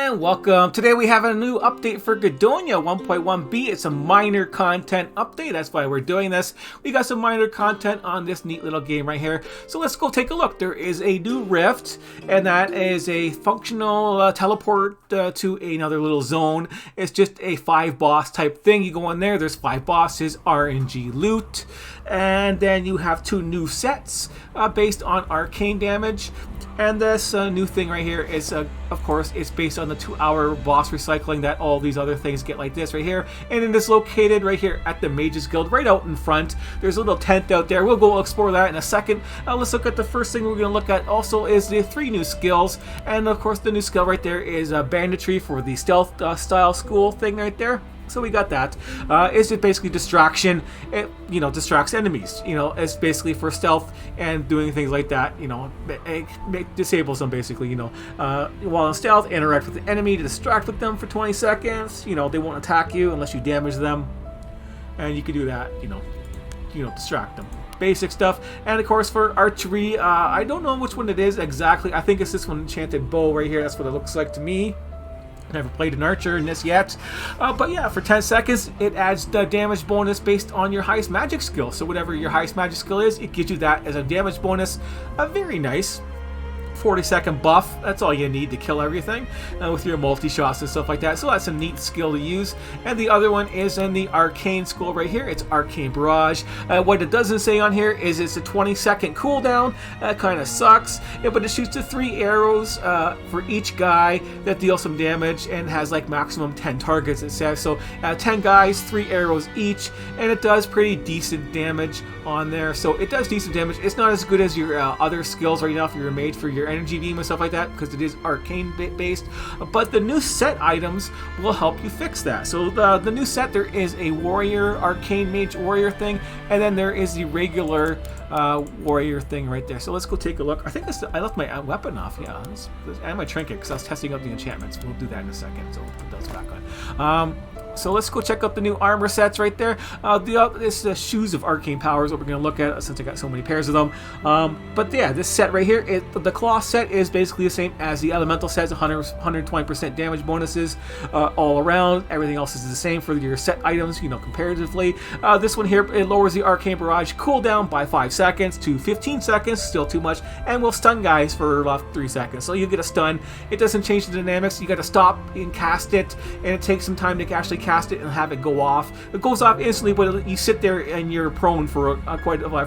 And welcome. Today we have a new update for Gedonia 1.1b. It's a minor content update. That's why we're doing this. We got some minor content on this neat little game right here. So let's go take a look. There is a new rift, and that is a functional teleport to another little zone. It's just a 5-boss type thing. You go in there, there's 5 bosses, RNG loot, and then you have 2 new sets based on arcane damage. And this new thing right here is, of course, it's based on the 2-hour boss recycling that all these other things get like this right here. And it is located right here at the Mages Guild, right out in front. There's a little tent out there. We'll go explore that in a second. Let's look at the first thing we're going to look at also is the 3 new skills. And of course, the new skill right there is banditry for the stealth style school thing right there. So we got that. It's just basically distraction. It, distracts enemies. It's basically for stealth and doing things like that. It disables them basically. While in stealth, interact with the enemy to distract with them for 20 seconds. They won't attack you unless you damage them, and you can do that. Distract them. Basic stuff. And of course for archery, I don't know which one it is exactly. I think it's this one, enchanted bow right here. That's what it looks like to me. Never played an archer in this yet, but yeah, for 10 seconds it adds the damage bonus based on your highest magic skill. So whatever your highest magic skill is, it gives you that as a damage bonus. Very nice. 40-second buff. That's all you need to kill everything with your multi-shots and stuff like that. So that's a neat skill to use. And the other one is in the arcane school right here. It's Arcane Barrage. What it doesn't say on here is it's a 20-second cooldown. That kind of sucks. Yeah, but it shoots to 3 arrows for each guy that deals some damage and has like maximum 10 targets, it says. So 10 guys, 3 arrows each, and it does pretty decent damage on there. So it does decent damage. It's not as good as your other skills right now if you're made for your energy beam and stuff like that, because it is arcane based, but the new set items will help you fix that. So the new set, there is a warrior, arcane mage warrior thing, and then there is the regular warrior thing right there. So let's go take a look. I think I left my weapon off, yeah, and my trinket, because I was testing out the enchantments. We'll do that in a second, so we'll put those back on. So let's go check out the new armor sets right there. This the shoes of arcane powers, what we're going to look at since I got so many pairs of them. But yeah, this set right here, the cloth set is basically the same as the elemental sets. 120% damage bonuses all around. Everything else is the same for your set items, comparatively. This one here, it lowers the arcane barrage cooldown by 5 seconds to 15 seconds, still too much, and will stun guys for about 3 seconds. So you get a stun. It doesn't change the dynamics. You got to stop and cast it, and it takes some time to actually cast it and have it go off. It goes off instantly, but you sit there and you're prone for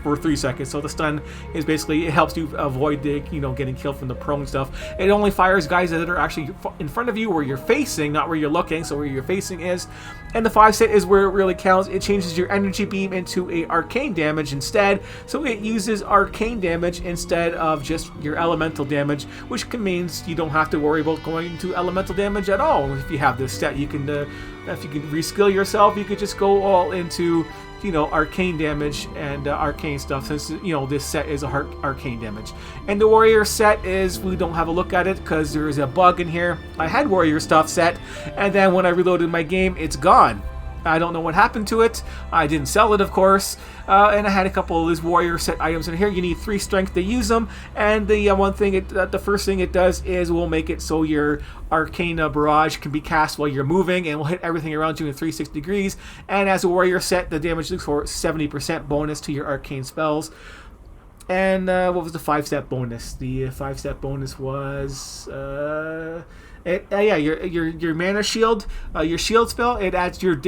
for 3 seconds. So the stun is basically, it helps you avoid the getting killed from the prone stuff. It only fires guys that are actually in front of you, where you're facing, not where you're looking. So where you're facing is. And the 5 set is where it really counts. It changes your energy beam into a arcane damage instead. So it uses arcane damage instead of just your elemental damage, which means you don't have to worry about going to elemental damage at all. If you have this set, you can if you can reskill yourself, you could just go all into arcane damage and arcane stuff, since this set is a arcane damage. And the warrior set is, we don't have a look at it because there is a bug in here. I had warrior stuff set, and then when I reloaded my game, it's gone. I don't know what happened to it. I didn't sell it, of course. And I had a couple of these warrior set items in here. You need 3 strength to use them. And the the first thing it does is will make it so your arcane barrage can be cast while you're moving, and will hit everything around you in 360 degrees. And as a warrior set, the damage looks for 70% bonus to your arcane spells. And what was the 5-step bonus? The 5-step bonus was your mana shield, your shield spell. It adds your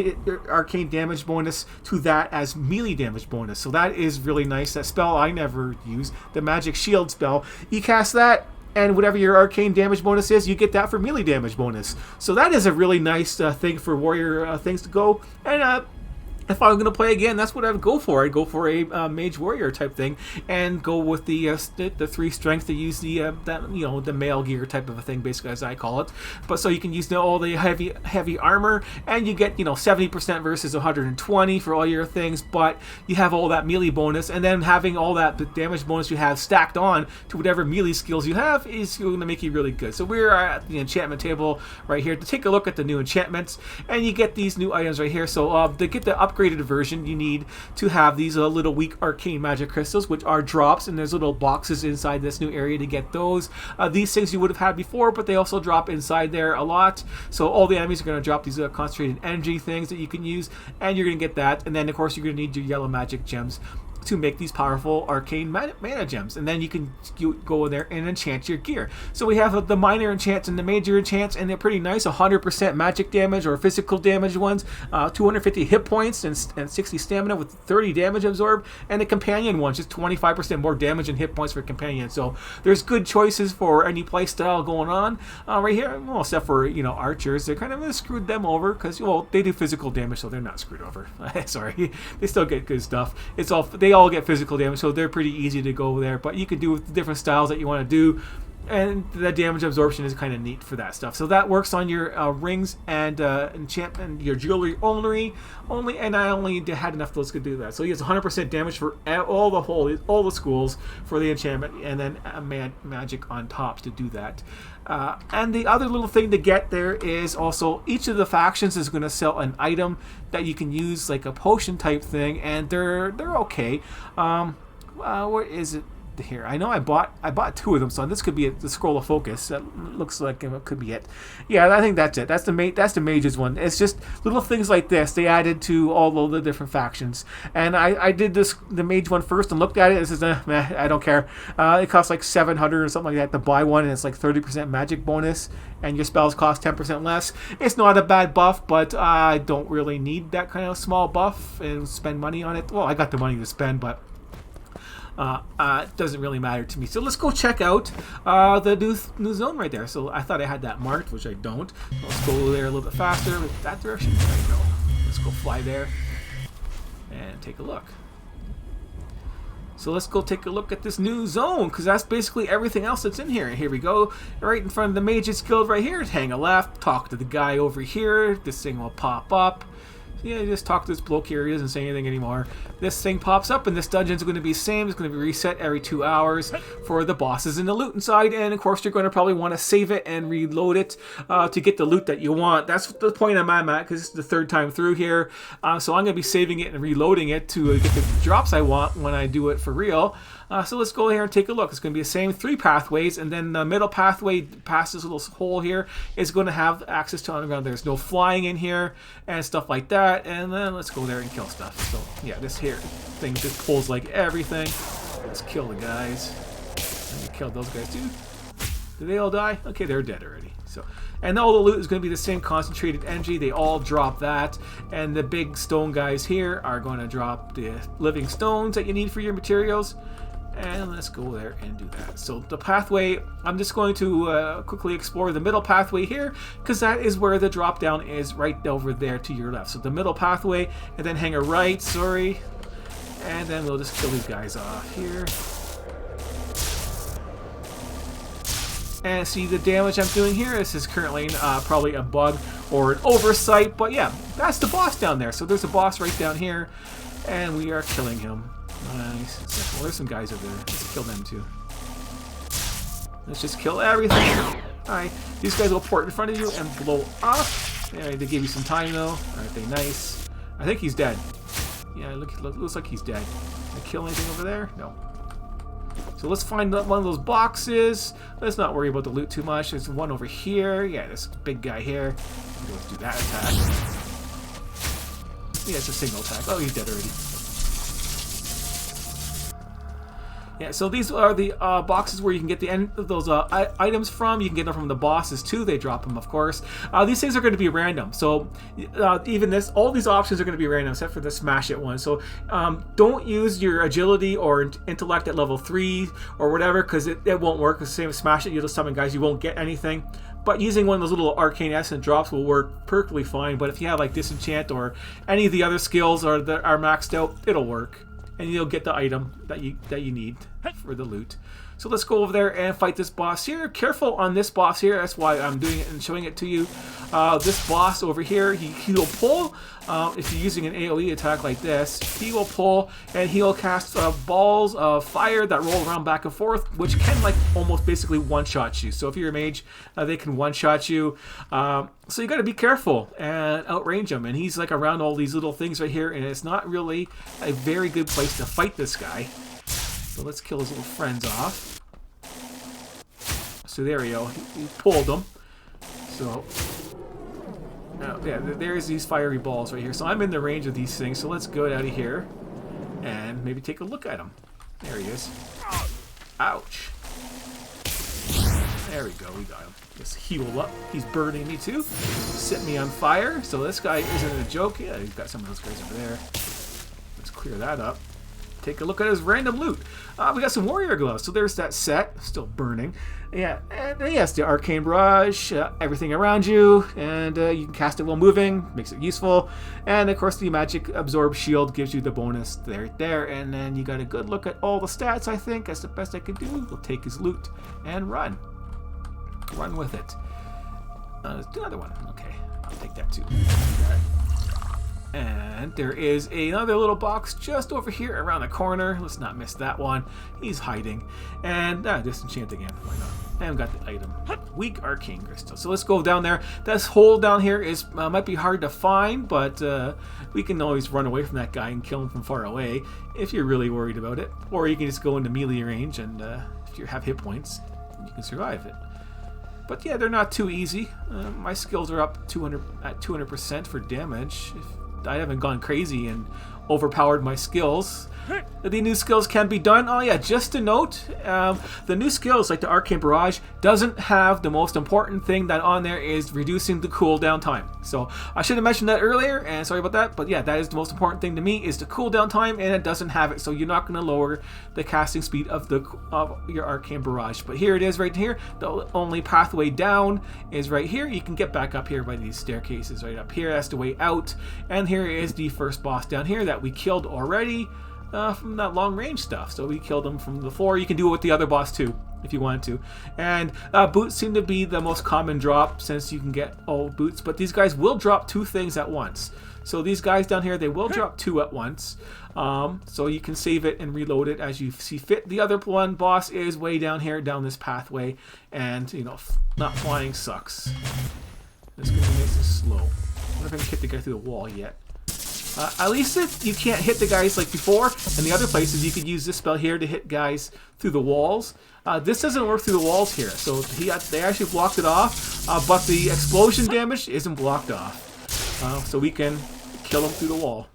arcane damage bonus to that as melee damage bonus. So that is really nice. That spell I never use, the magic shield spell. You cast that, and whatever your arcane damage bonus is, you get that for melee damage bonus. So that is a really nice thing for warrior things to go. And if I was going to play again, that's what I would go for. I'd go for a mage warrior type thing, and go with the 3 strength to use the the male gear type of a thing, basically, as I call it. But so you can use all the heavy armor, and you get 70% versus 120 for all your things. But you have all that melee bonus, and then having all that damage bonus you have stacked on to whatever melee skills you have is going to make you really good. So we're at the enchantment table right here to take a look at the new enchantments, and you get these new items right here. So to get the upgrade upgraded version, you need to have these little weak arcane magic crystals, which are drops, and there's little boxes inside this new area to get those. These things you would have had before, but they also drop inside there a lot. So all the enemies are going to drop these concentrated energy things that you can use, and you're going to get that. And then, of course, you're going to need your yellow magic gems to make these powerful arcane mana gems, and then you can go in there and enchant your gear. So we have the minor enchants and the major enchants, and they're pretty nice. 100% magic damage or physical damage ones, 250 hit points and 60 stamina with 30 damage absorbed, and the companion ones just 25% more damage and hit points for companion. So there's good choices for any play style going on right here. Well, except for archers, they're kind of screwed them over because they do physical damage, so they're not screwed over. Sorry, they still get good stuff. They all get physical damage, so they're pretty easy to go there, but you could do with different styles that you want to do, and the damage absorption is kind of neat for that stuff. So that works on your rings and enchantment, your jewelry only, and I only had enough of those to do that. So he has 100% damage for all the schools for the enchantment, and then magic on top to do that. And the other little thing to get there is also each of the factions is going to sell an item that you can use, like a potion type thing, and they're okay. Where is it? Here, I know I bought 2 of them, so this could be the scroll of focus. That looks like it could be it. Yeah, I think that's it. That's the mages one. It's just little things like this they added to all of the different factions. And I did the mage one first and looked at it. It says, meh, I don't care. It costs like 700 or something like that to buy one, and it's like 30% magic bonus, and your spells cost 10% less. It's not a bad buff, but I don't really need that kind of small buff and spend money on it. Well, I got the money to spend, but it doesn't really matter to me. So let's go check out the new zone right there. So I thought I had that marked, which I don't. Let's go there a little bit faster with that direction. There you go. Let's go fly there and take a look. So let's go take a look at this new zone, because that's basically everything else that's in here. Here we go. Right in front of the Mages Guild right here. Hang a left. Talk to the guy over here. This thing will pop up. Yeah, just talk to this bloke here. He doesn't say anything anymore. This thing pops up, and this dungeon's going to be the same. It's going to be reset every 2 hours for the bosses and the loot inside. And of course, you're going to probably want to save it and reload it to get the loot that you want. That's the point I'm at, because it's the 3rd time through here. So I'm going to be saving it and reloading it to get the drops I want when I do it for real. So let's go here and take a look. It's going to be the same 3 pathways, and then the middle pathway past this little hole here is going to have access to underground. There's no flying in here and stuff like that. And then let's go there and kill stuff. So yeah, this here thing just pulls like everything. Let's kill the guys. And we killed those guys too. Did they all die? Okay, they're dead already. So, and all the loot is going to be the same concentrated energy. They all drop that. And the big stone guys here are going to drop the living stones that you need for your materials. And let's go there and do that. So the pathway, I'm just going to quickly explore the middle pathway here, because that is where the drop down is, right over there to your left. So the middle pathway, and then hang a right, sorry. And then we'll just kill these guys off here. And see the damage I'm doing here. This is currently probably a bug or an oversight, but yeah, that's the boss down there. So there's a boss right down here, and we are killing him. Nice. Well, there's some guys over there. Let's kill them too. Let's just kill everything. Alright, these guys will port in front of you and blow up. Yeah, they gave you some time though. Aren't they nice? I think he's dead. Yeah, looks like he's dead. Did I kill anything over there? No. So let's find one of those boxes. Let's not worry about the loot too much. There's one over here. Yeah, this big guy here. Let's do that attack. Yeah, it's a single attack. Oh, he's dead already. Yeah, so these are the boxes where you can get those items from. You can get them from the bosses too. They drop them, of course. These things are going to be random. So even all these options are going to be random, except for the smash it one. So don't use your agility or intellect at level 3 or whatever, because it won't work. The same as smash it, you'll just summon guys. You won't get anything. But using one of those little arcane essence drops will work perfectly fine. But if you have like disenchant or any of the other skills that are maxed out, it'll work. And you'll get the item that you need for the loot. So let's go over there and fight this boss here. Careful on this boss here. That's why I'm doing it and showing it to you. This boss over here, he'll pull. If you're using an AoE attack like this, he will pull and he'll cast balls of fire that roll around back and forth, which can like almost basically one-shot you. So if you're a mage, they can one-shot you. So you got to be careful and outrange him. And he's like around all these little things right here, and it's not really a very good place to fight this guy. So let's kill his little friends off. So there we go. He pulled them. So yeah, there's these fiery balls right here. So I'm in the range of these things. So let's go out of here and maybe take a look at him. There he is. Ouch. There we go. We got him. Just heal up. He's burning me too. Set me on fire. So this guy isn't a joke. Yeah, he's got some of those guys over there. Let's clear that up. Take a look at his random loot. We got some warrior gloves. So there's that set. Still burning. Yeah, and yes, the arcane barrage, everything around you, and you can cast it while moving, makes it useful. And of course, the magic absorb shield gives you the bonus there. And then you got a good look at all the stats. I think that's the best I could do. We'll take his loot and run with it. Let's do another one. Okay, I'll take that too. And there is another little box just over here around the corner. Let's not miss that one. He's hiding. And disenchant again. Why not? And got the item. Weak arcane crystal. So let's go down there. This hole down here is might be hard to find, but we can always run away from that guy and kill him from far away if you're really worried about it. Or you can just go into melee range, and if you have hit points, you can survive it. But yeah, they're not too easy. My skills are up 200% for damage. I haven't gone crazy and overpowered my skills. The new skills can be done. Oh yeah, just a note, the new skills like the Arcane Barrage doesn't have the most important thing that on there is reducing the cooldown time. So I should have mentioned that earlier, and sorry about that, but yeah, that is the most important thing to me is the cooldown time, and it doesn't have it, so you're not going to lower the casting speed of your Arcane Barrage. But here it is right here. The only pathway down is right here. You can get back up here by these staircases right up here. That's the way out. And here is the first boss down here that we killed already. From that long range stuff. So we killed him from the floor. You can do it with the other boss too, if you wanted to. And boots seem to be the most common drop since you can get old boots. But these guys will drop two things at once. So these guys down here, they will drop two at once. So you can save it and reload it as you see fit. The other one boss is way down here, down this pathway. And, you know, not flying sucks. It's going to be nice and slow. I wonder if I can hit the guy through the wall yet. At least if you can't hit the guys like before, and the other places you could use this spell here to hit guys through the walls. This doesn't work through the walls here, so they actually blocked it off, but the explosion damage isn't blocked off. So we can kill them through the wall.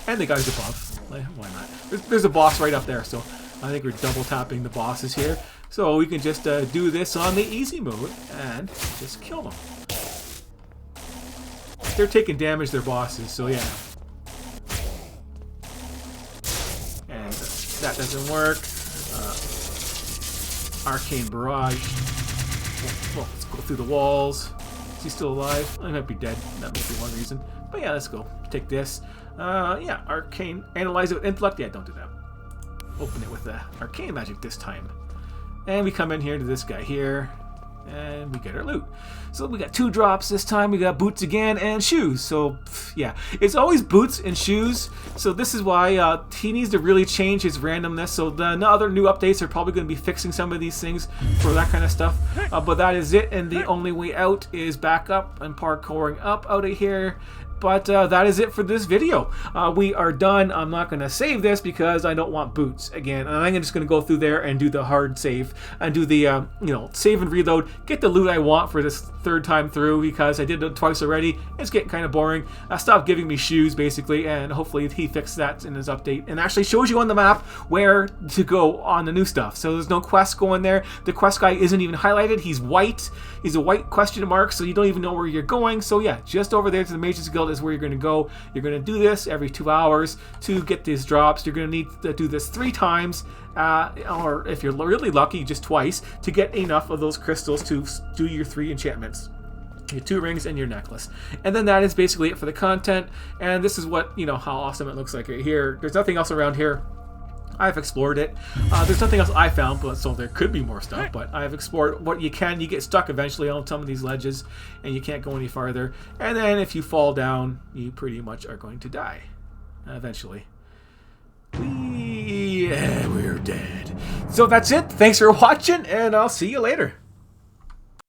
And the guys above. Why not? There's a boss right up there, so I think we're double tapping the bosses here. So we can just do this on the easy mode and just kill them. They're taking damage, their bosses, so yeah. That doesn't work. Arcane Barrage. Well, let's go through the walls. Is he still alive? He might be dead. That might be one reason. But yeah, let's go. Take this. Yeah, Arcane. Analyze it with Intellect. Yeah, don't do that. Open it with Arcane Magic this time. And we come in here to this guy here. And we get our loot. So we got 2 drops this time. We got boots again and shoes. So yeah, it's always boots and shoes. So this is why he needs to really change his randomness. So the other new updates are probably going to be fixing some of these things for that kind of stuff. But that is it. And the only way out is back up and parkouring up out of here. But that is it for this video. We are done. I'm not going to save this because I don't want boots again. And I'm just going to go through there and do the hard save and do the, you know, save and reload. Get the loot I want for this 3rd time through because I did it twice already. It's getting kind of boring. Stop giving me shoes basically, and hopefully he fixed that in his update and actually shows you on the map where to go on the new stuff. So there's no quest going there. The quest guy isn't even highlighted. He's white. He's a white question mark, so you don't even know where you're going. So yeah, just over there to the Mages Guild is where you're going to go. You're going to do this every 2 hours to get these drops. You're going to need to do this 3 times, or if you're really lucky, just twice, to get enough of those crystals to do your 3 enchantments. Your 2 rings and your necklace. And then that is basically it for the content. And this is what, you know, how awesome it looks like right here. There's nothing else around here. I've explored it. There's nothing else I found, but so there could be more stuff. But I've explored what you can. You get stuck eventually on some of these ledges, and you can't go any farther. And then if you fall down, you pretty much are going to die eventually. We're dead. So that's it. Thanks for watching, and I'll see you later.